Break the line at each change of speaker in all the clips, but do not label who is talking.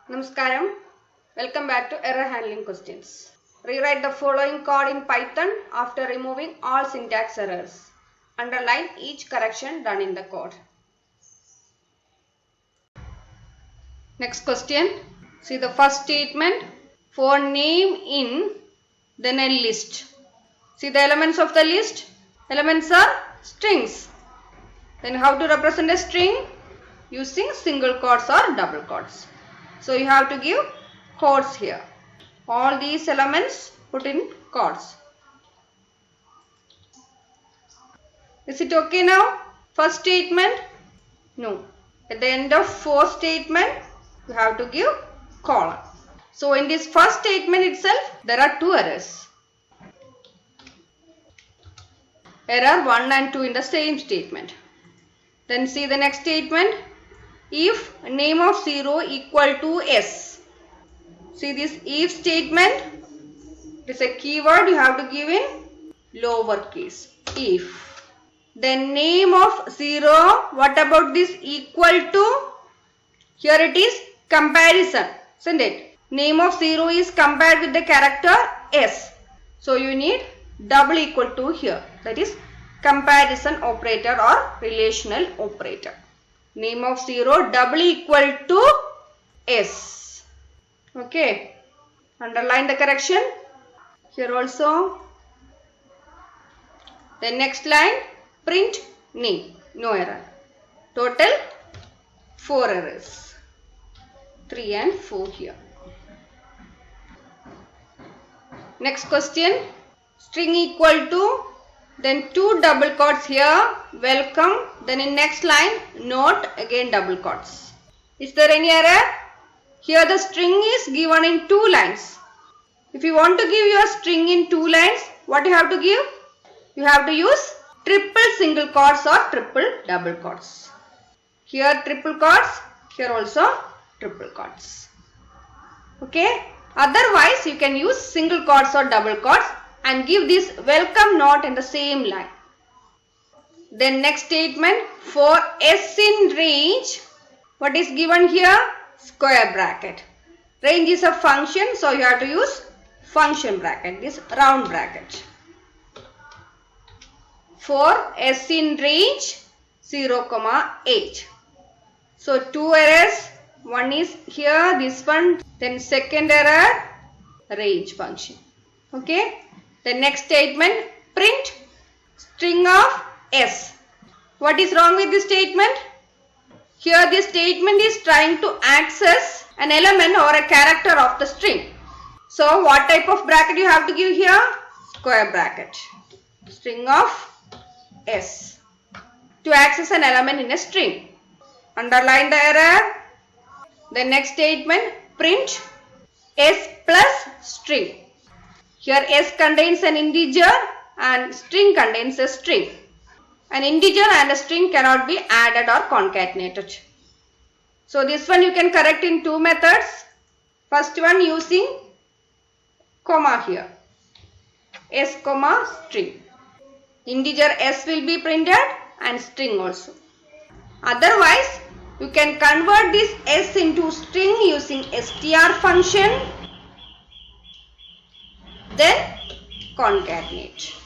Namaskaram. Welcome back to error handling questions. Rewrite the following code in Python after removing all syntax errors. Underline each correction done in the code. Next question. See the first statement. For name in, then a list. See the elements of the list. Elements are strings. Then how to represent a string? Using single quotes or double quotes. So you have to give quotes here. All these elements put in quotes. Is it okay now? First statement? No. At the end of fourth statement, you have to give colon. So in this first statement itself, there are two errors. Error 1 and 2 in the same statement. Then see the next statement. If name of 0 equal to s. See this if statement. It is a keyword you have to give in lowercase. If. Then name of 0. What about this equal to? Here it is comparison. Isn't it? Name of 0 is compared with the character s. So you need double equal to here. That is comparison operator or relational operator. Name of 0 double equal to s. Okay. Underline the correction. Here also. The next line. Print name. No error. Total 4 errors. 3 and 4 here. Next question. String equal to. Then 2 double quotes here. Welcome. Then in next line. Note. Again double quotes. Is there any error? Here the string is given in 2 lines. If you want to give your string in 2 lines, what you have to give? You have to use triple single quotes or triple double quotes. Here triple quotes. Here also triple quotes. Okay. Otherwise you can use single quotes or double quotes and give this welcome note in the same line. Then next statement. For s in range, what is given here? Square bracket. Range is a function, so you have to use function bracket, this round bracket. For s in range 0, 8. So 2 errors. One is here, this one. Then second error, range function. Okay. The next statement, print string of s. What is wrong with this statement? Here this statement is trying to access an element or a character of the string. So what type of bracket you have to give here? Square bracket. String of s. To access an element in a string. Underline the error. The next statement, print s plus string. Here s contains an integer and string contains a string. An integer and a string cannot be added or concatenated. So this one you can correct in 2 methods. First one using comma here. S comma string. Integer s will be printed and string also. Otherwise you can convert this s into string using str function. Then concatenate.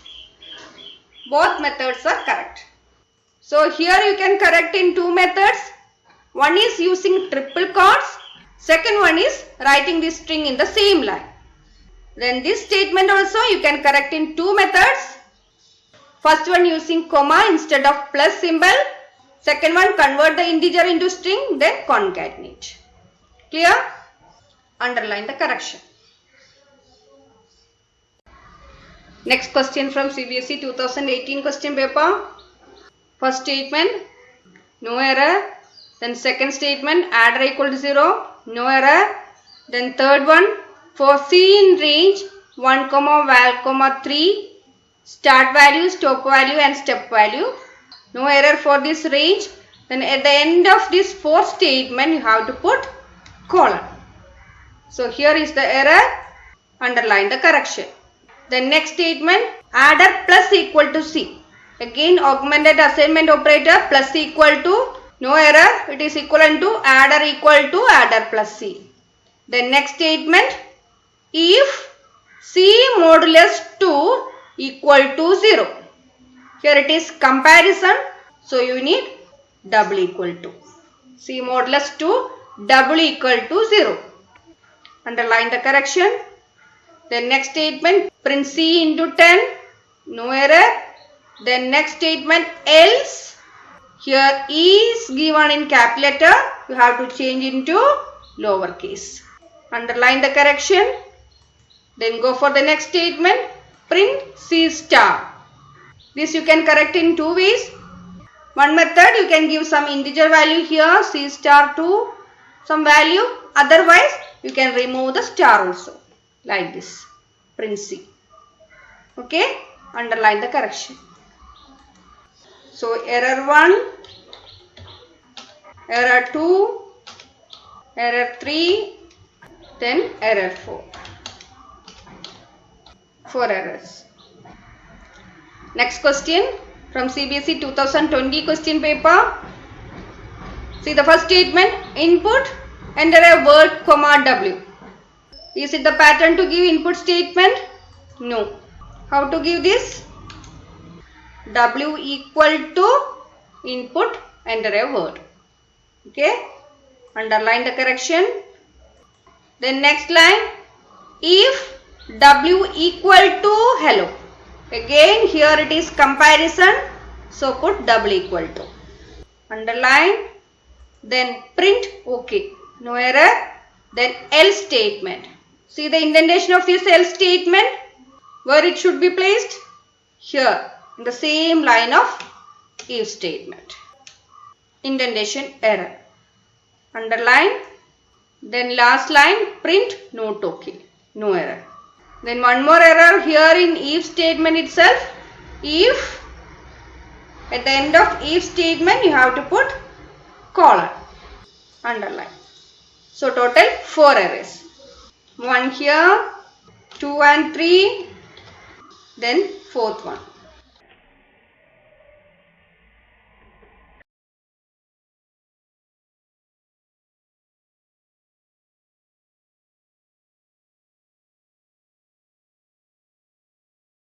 Both methods are correct. So here you can correct in 2 methods. One is using triple quotes. Second one is writing this string in the same line. Then this statement also you can correct in 2 methods. First one using comma instead of plus symbol. Second one convert the integer into string, then concatenate. Clear? Underline the correction. Next question from CBSE 2018 question paper. First statement, no error. Then second statement, add equal to 0, no error. Then third one, for c in range 1, val, 3, start value, stop value and step value. No error for this range. Then at the end of this fourth statement, you have to put colon. So here is the error. Underline the correction. The next statement, adder plus equal to c. Again augmented assignment operator plus equal to, no error, it is equivalent to adder equal to adder plus c. Then next statement, if C modulus 2 equal to 0. Here it is comparison, so you need double equal to. C modulus 2 double equal to 0. Underline the correction. Then next statement, print C into 10, no error. Then next statement, else. Here is given in capital letter, you have to change into lowercase. Underline the correction. Then go for the next statement, print C star. This you can correct in two ways. One method, you can give some integer value here, C star to some value. Otherwise, you can remove the star also. Like this, print C. Okay, underline the correction. So, error 1, error 2, error 3, then error 4. 4 errors. Next question from CBSE 2020 question paper. See the first statement, input, enter a word, comma, W. Is it the pattern to give input statement? No. How to give this? W equal to input, enter a word. Okay. Underline the correction. Then next line, if W equal to hello. Again here it is comparison, so put double equal to. Underline, then print OK, no error. Then else statement. See the indentation of this else statement, where it should be placed? Here, in the same line of if statement. Indentation error. Underline, then last line, print not OK, no error. Then one more error here in if statement itself. If, at the end of if statement you have to put colon. Underline. So total 4 errors. 1 here, 2 and 3, then 4th one.